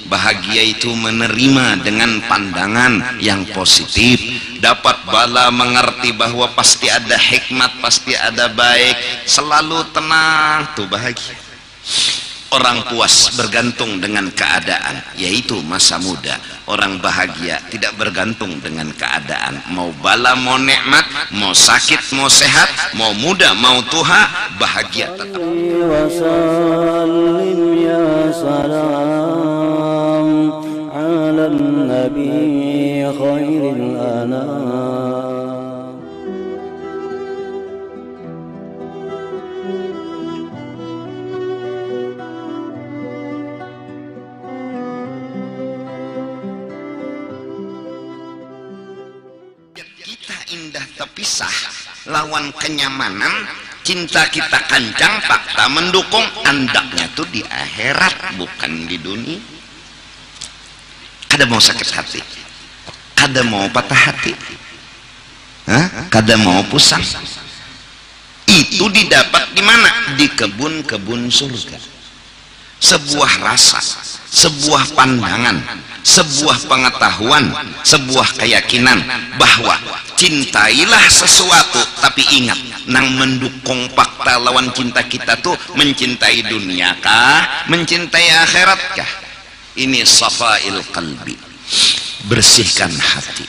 Bahagia itu menerima dengan pandangan yang positif. Dapat bala mengerti bahwa pasti ada hikmat, pasti ada baik. Selalu tenang, tuh bahagia. Orang puas bergantung dengan keadaan, yaitu masa muda. Orang bahagia tidak bergantung dengan keadaan. Mau bala, mau nikmat, mau sakit, mau sehat, mau muda, mau tua, bahagia tetap. Wasallim ya salam ala nabi khairil anam. Indah terpisah lawan kenyamanan, cinta kita kancang, fakta mendukung, andaknya tuh di akhirat bukan di dunia. Kada mau sakit hati, kada mau patah hati, kada mau pusing. Itu didapat di mana? Di kebun-kebun surga. Sebuah rasa, sebuah pandangan, sebuah pengetahuan, sebuah keyakinan bahwa cintailah sesuatu, tapi ingat, nang mendukung fakta lawan cinta kita tuh mencintai dunia kah, mencintai akhirat kah? Ini safail qalbi, bersihkan hati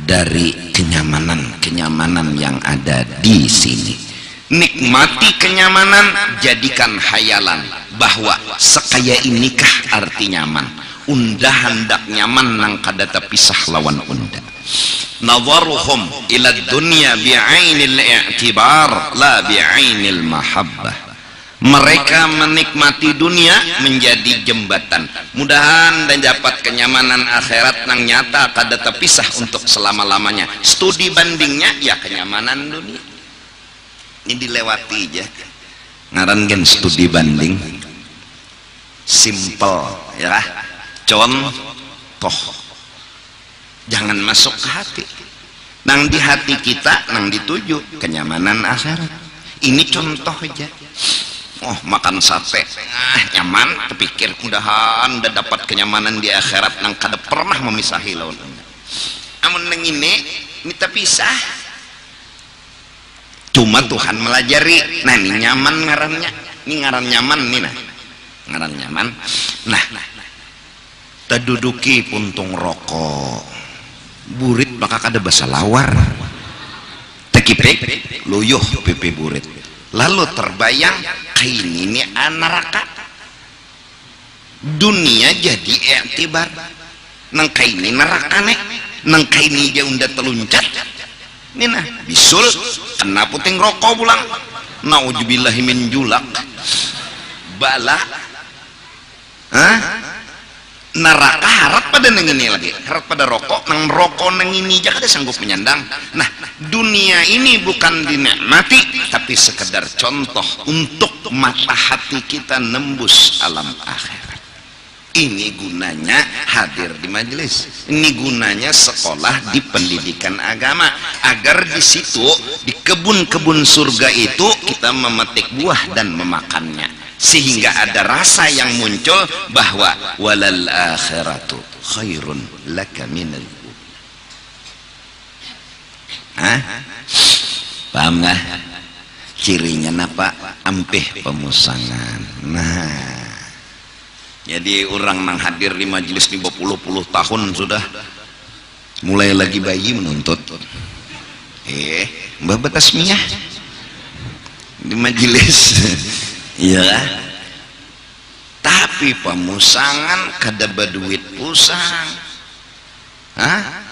dari kenyamanan yang ada di sini. Nikmati kenyamanan, jadikan hayalan bahwa sekaya inikah arti nyaman. Unda hendak nyaman nang kada terpisah lawan unda. Nawaruhum ila dunya bi'ainil i'tibar la bi'ainil mahabbah. Mereka menikmati dunia menjadi jembatan. Mudahan dan dapat kenyamanan akhirat nang nyata kada terpisah untuk selama-lamanya. Studi bandingnya ya kenyamanan dunia. Ini dilewati aja. Ngaran gen studi banding. Simple ya. Contoh, jangan masuk ke hati. Nang di hati kita, nang dituju kenyamanan akhirat. Ini contoh aja. Oh, makan sate, nyaman. Terpikir mudahan udah dapat kenyamanan di akhirat nang kada pernah memisahi lawan. Amun nang ini terpisah. Cuma Tuhan melajari. Nah, ini nyaman ngarannya. Ini ngaran nyaman nih nah. Ngaran nyaman. Nah. Terduduki puntung rokok burit maka kada basa lawar tekipik luyuh pipi burit, lalu terbayang kain ini neraka dunia jadi i'tibar nang kain ini neraka nek nang kain ini dia unda teluncat ini nah bisul kena puting rokok pulang naujubillahi min julak bala neraka harap pada neng ini lagi, harap pada rokok, nang rokok neng ini aja kada sanggup menyandang. Nah, dunia ini bukan dinikmati, tapi sekedar contoh untuk mata hati kita nembus alam akhirat. Ini gunanya hadir di majelis. Ini gunanya sekolah di pendidikan agama, agar di situ di kebun-kebun surga itu kita memetik buah dan memakannya. Sehingga ada rasa yang muncul bahwa walal akhiratu khairun laka minal paham nggak? Cirinya apa? Ampih pemusangan. Nah, jadi orang nang hadir di majelis di 20 tahun sudah mulai lagi bayi menuntut mbah batasmiyah di majelis. Iya, tapi pemusangan kada berduit pusang,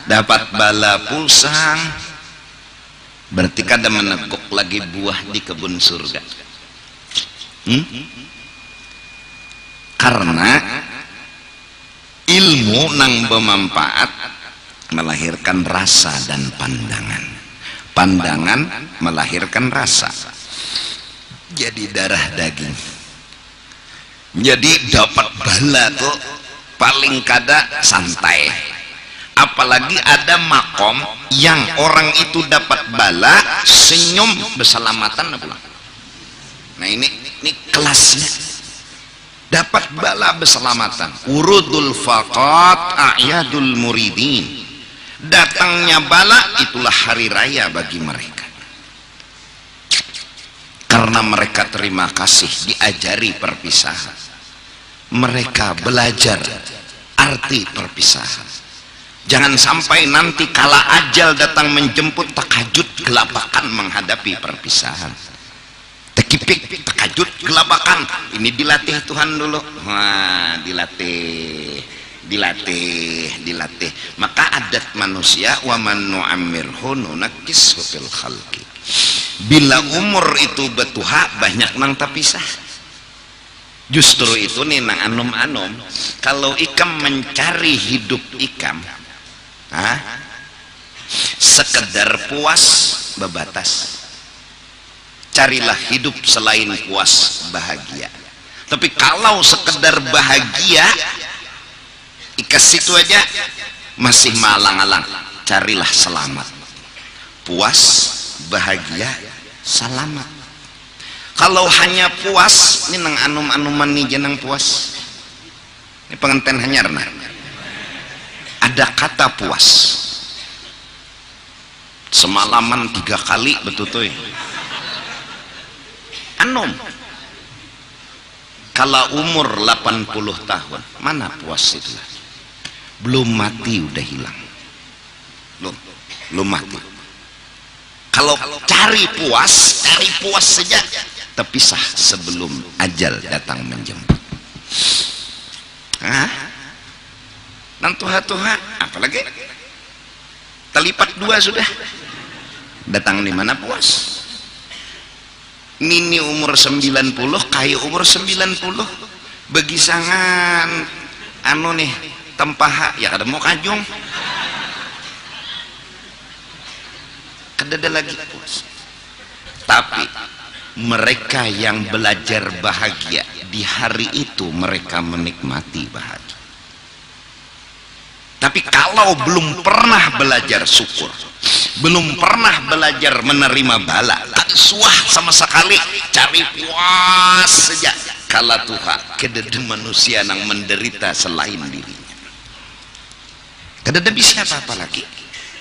dapat bala pusang, berarti kada meneguk lagi buah di kebun surga. Karena ilmu nang bermanfaat melahirkan rasa dan pandangan, pandangan melahirkan rasa. Jadi darah daging. Jadi dapat bala tuh paling kada santai. Apalagi ada makom yang orang itu dapat bala senyum berselamatan. Nah ini kelasnya. dapat bala berselamatan. Urudul faqat a'yadul muridin, datangnya bala itulah hari raya bagi mereka, karena mereka terima kasih diajari perpisahan, mereka belajar arti perpisahan. Jangan sampai nanti kala ajal datang menjemput takajud gelabakan menghadapi perpisahan. Tekipik takajud gelabakan. Ini dilatih Tuhan dulu. Wah, dilatih. Maka adat manusia wa man nu'ammirhu nunakkishu fil khalqi. Bila umur itu betuha banyak nang tapisah. Justru itu nih nang anom-anom, kalau ikam mencari hidup ikam, sekedar puas bebatas. Carilah hidup selain puas bahagia. Tapi kalau sekedar bahagia ikas situ aja masih malang-alang, carilah selamat. Puas bahagia selamat. Kalau hanya puas, ini nang anum-anuman nih jenang puas. Ini pengantin hanyar nah. Ada kata puas. Semalaman 3 kali betutoy. Anum. Kalau umur 80 tahun, mana puas itu? Belum mati udah hilang. Belum mati. Kalau cari puas saja, terpisah sebelum ajal datang menjemput. Dan tuha-tuha, apalagi terlipat 2 sudah. Datang di mana puas? Nini umur 90, kayu umur 90, bagi sangan anu nih tempaha ya kada mau kajung. Kada lagi puas. Tapi mereka yang belajar bahagia di hari itu mereka menikmati bahagia. Tapi kalau belum pernah belajar syukur, belum pernah belajar menerima bala, tak suah sama sekali, cari puas saja. Kala Tuhan kedede manusia yang menderita selain dirinya. Kedede bisa apa-apa lagi.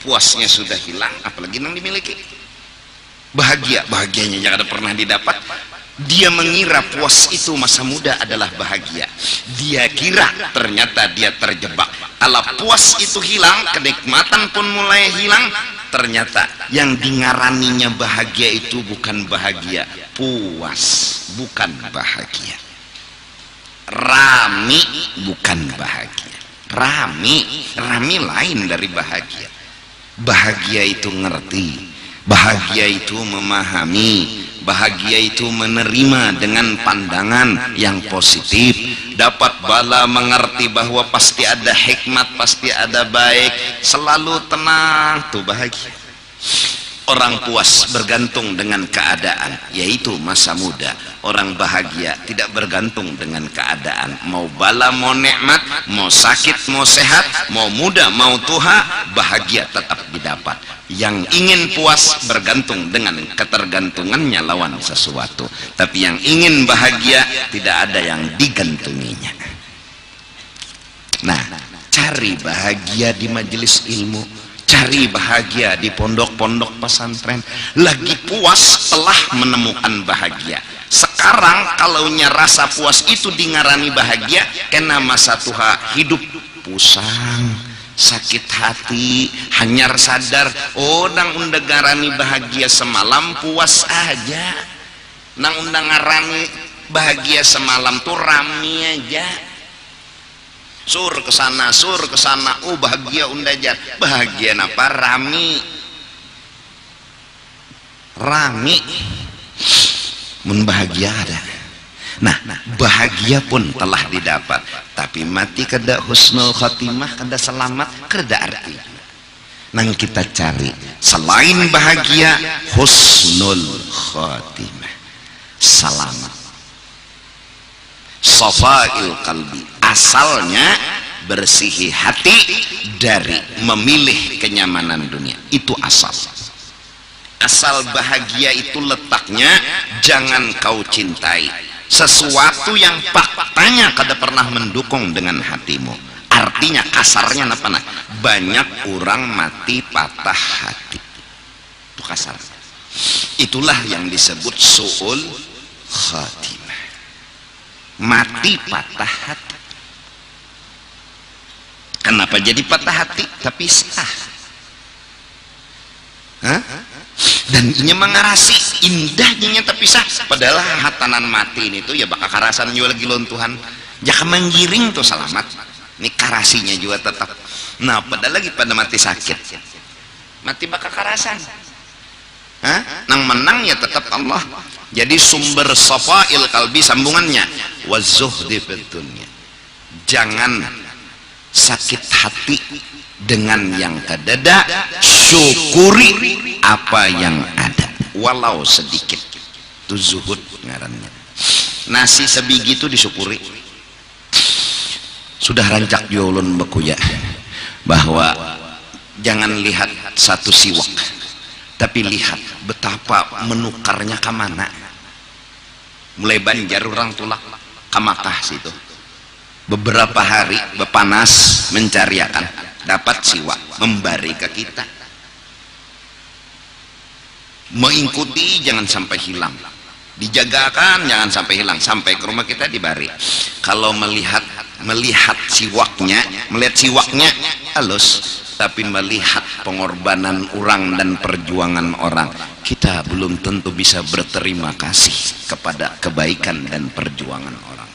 Puasnya sudah hilang, apalagi yang dimiliki. Bahagianya yang ada pernah didapat. Dia mengira puas itu masa muda adalah bahagia. Dia kira ternyata dia terjebak. Kalau puas itu hilang, kenikmatan pun mulai hilang. Ternyata yang dingaraninya bahagia itu bukan bahagia, puas, bukan bahagia. Rami bukan bahagia. Rami lain dari bahagia. Bahagia itu ngerti, bahagia itu memahami, bahagia itu menerima dengan pandangan yang positif, dapat bala mengerti bahwa pasti ada hikmat, pasti ada baik, selalu tenang, tuh bahagia. Orang puas bergantung dengan keadaan, yaitu masa muda. Orang bahagia tidak bergantung dengan keadaan, mau bala mau nikmat, mau sakit mau sehat, mau muda mau tua, bahagia tetap didapat. Yang ingin puas bergantung dengan ketergantungannya lawan sesuatu, tapi yang ingin bahagia tidak ada yang digantunginya. Nah, cari bahagia di majelis ilmu, cari bahagia di pondok-pondok pesantren. Lagi puas telah menemukan bahagia. Sekarang kalaunya rasa puas itu dingarani bahagia, kena masa tuha hidup pusang, sakit hati, hanyar sadar, oh nang undagarani bahagia semalam puas aja, nang undagarani bahagia semalam tuh rami aja, sur kesana, oh bahagia undajar, bahagia napa rami, mun bahagia ada. Nah, bahagia pun telah didapat, tapi mati kada husnul khatimah, kada selamat, kada arti. Nang kita cari selain bahagia, husnul khatimah, selamat, safail qalbi, asalnya bersihi hati dari memilih kenyamanan dunia. Itu asal bahagia itu letaknya jangan kau cintai, sesuatu yang faktanya kada pernah mendukung dengan hatimu. Artinya kasarnya apa nah? Banyak orang mati patah hati. Itu kasar. Itulah yang disebut su'ul khatimah. Mati patah hati. Kenapa jadi patah hati? Tapi sah. Hah? Dan ini mengarasi indahnya tapi sah. Padahal hatanan mati ini tuh ya bakal karasan juga lagi lontuhan. Jangan menggiring tuh selamat. Ini karasinya juga tetap. Nah, padahal lagi pada mati sakit, mati bakal karasan. Hah? Nang menang ya tetap Allah. Jadi sumber safail kalbi sambungannya wazuhdi fid dunya. Jangan sakit hati dengan yang kadada, syukuri apa yang ada walau sedikit. Itu zuhud ngarannya. Nasi sebiji itu disyukuri. Sudah rancak diulun bekuya bahwa jangan lihat satu siwak, tapi lihat betapa menukarnya ke mana. Mulai Banjar orang tulak ke Makkah situ, beberapa hari bepanas mencariakan, dapat siwak memberi ke kita. Mengikuti jangan sampai hilang, dijagakan jangan sampai hilang, sampai ke rumah kita dibari. Kalau melihat siwaknya, melihat siwaknya halus, tapi melihat pengorbanan orang dan perjuangan orang, kita belum tentu bisa berterima kasih kepada kebaikan dan perjuangan orang.